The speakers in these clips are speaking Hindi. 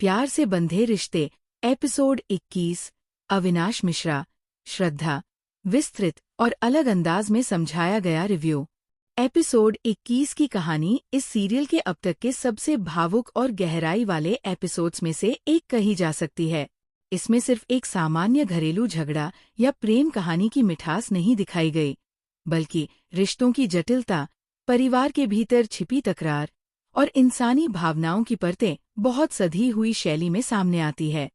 प्यार से बंधे रिश्ते एपिसोड 21। अविनाश मिश्रा, श्रद्धा। विस्तृत और अलग अंदाज में समझाया गया रिव्यू। एपिसोड 21 की कहानी इस सीरियल के अब तक के सबसे भावुक और गहराई वाले एपिसोड्स में से एक कही जा सकती है। इसमें सिर्फ एक सामान्य घरेलू झगड़ा या प्रेम कहानी की मिठास नहीं दिखाई गई, बल्कि रिश्तों की जटिलता, परिवार के भीतर छिपी तकरार और इंसानी भावनाओं की परतें बहुत सधी हुई शैली में सामने आती है।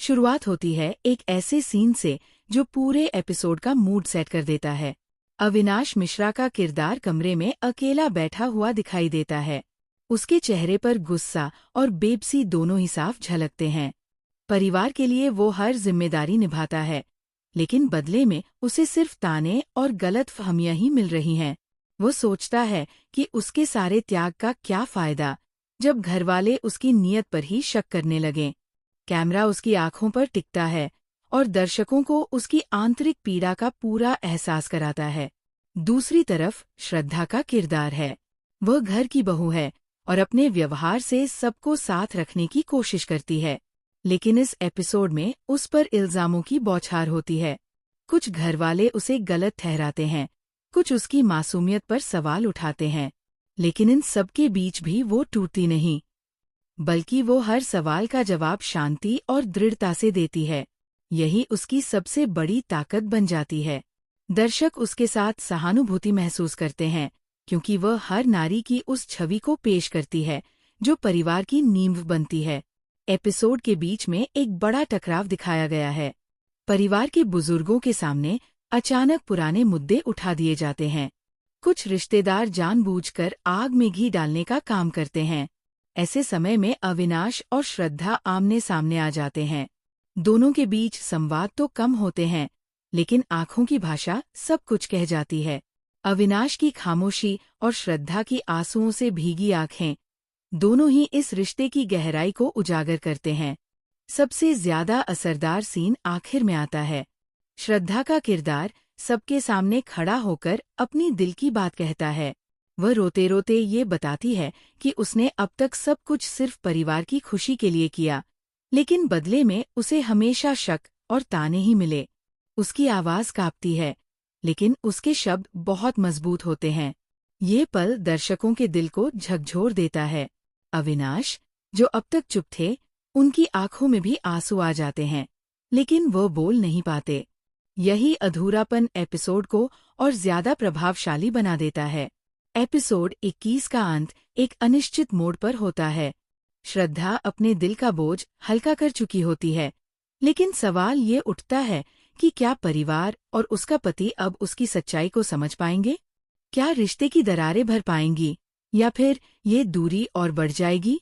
शुरुआत होती है एक ऐसे सीन से जो पूरे एपिसोड का मूड सेट कर देता है। अविनाश मिश्रा का किरदार कमरे में अकेला बैठा हुआ दिखाई देता है। उसके चेहरे पर गुस्सा और बेबसी दोनों ही साफ झलकते हैं। परिवार के लिए वो हर जिम्मेदारी निभाता है, लेकिन बदले में उसे सिर्फ ताने और गलतफहमियां ही मिल रही हैं। वो सोचता है कि उसके सारे त्याग का क्या फायदा, जब घरवाले उसकी नीयत पर ही शक करने लगें। कैमरा उसकी आंखों पर टिकता है और दर्शकों को उसकी आंतरिक पीड़ा का पूरा एहसास कराता है। दूसरी तरफ श्रद्धा का किरदार है। वह घर की बहू है और अपने व्यवहार से सबको साथ रखने की कोशिश करती है, लेकिन इस एपिसोड में उस पर इल्जामों की बौछार होती है। कुछ घरवाले उसे गलत ठहराते हैं, कुछ उसकी मासूमियत पर सवाल उठाते हैं, लेकिन इन सब के बीच भी वो टूटती नहीं, बल्कि वो हर सवाल का जवाब शांति और दृढ़ता से देती है। यही उसकी सबसे बड़ी ताकत बन जाती है। दर्शक उसके साथ सहानुभूति महसूस करते हैं, क्योंकि वह हर नारी की उस छवि को पेश करती है जो परिवार की नींव बनती है। एपिसोड के बीच में एक बड़ा टकराव दिखाया गया है। परिवार के बुजुर्गों के सामने अचानक पुराने मुद्दे उठा दिए जाते हैं। कुछ रिश्तेदार जानबूझकर आग में घी डालने का काम करते हैं। ऐसे समय में अविनाश और श्रद्धा आमने सामने आ जाते हैं। दोनों के बीच संवाद तो कम होते हैं, लेकिन आंखों की भाषा सब कुछ कह जाती है। अविनाश की खामोशी और श्रद्धा की आंसुओं से भीगी आंखें दोनों ही इस रिश्ते की गहराई को उजागर करते हैं। सबसे ज्यादा असरदार सीन आखिर में आता है। श्रद्धा का किरदार सबके सामने खड़ा होकर अपनी दिल की बात कहता है। वह रोते रोते ये बताती है कि उसने अब तक सब कुछ सिर्फ परिवार की खुशी के लिए किया, लेकिन बदले में उसे हमेशा शक और ताने ही मिले। उसकी आवाज कांपती है, लेकिन उसके शब्द बहुत मजबूत होते हैं। ये पल दर्शकों के दिल को झकझोर देता है। अविनाश, जो अब तक चुप थे, उनकी आंखों में भी आंसू आ जाते हैं, लेकिन वो बोल नहीं पाते। यही अधूरापन एपिसोड को और ज्यादा प्रभावशाली बना देता है। एपिसोड 21 का अंत एक अनिश्चित मोड़ पर होता है। श्रद्धा अपने दिल का बोझ हल्का कर चुकी होती है, लेकिन सवाल ये उठता है कि क्या परिवार और उसका पति अब उसकी सच्चाई को समझ पाएंगे? क्या रिश्ते की दरारें भर पाएंगी, या फिर ये दूरी और बढ़ जाएगी?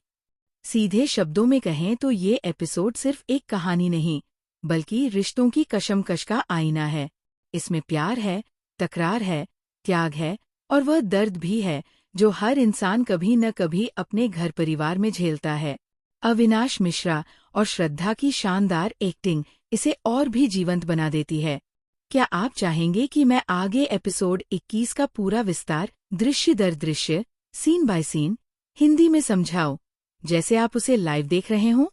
सीधे शब्दों में कहें तो ये एपिसोड सिर्फ एक कहानी नहीं, बल्कि रिश्तों की कशमकश का आईना है। इसमें प्यार है, तकरार है, त्याग है और वह दर्द भी है जो हर इंसान कभी न कभी अपने घर परिवार में झेलता है। अविनाश मिश्रा और श्रद्धा की शानदार एक्टिंग इसे और भी जीवंत बना देती है। क्या आप चाहेंगे कि मैं आगे एपिसोड 21 का पूरा विस्तार दृश्य दर दृश्य, सीन बाय सीन हिंदी में समझाऊं, जैसे आप उसे लाइव देख रहे हों?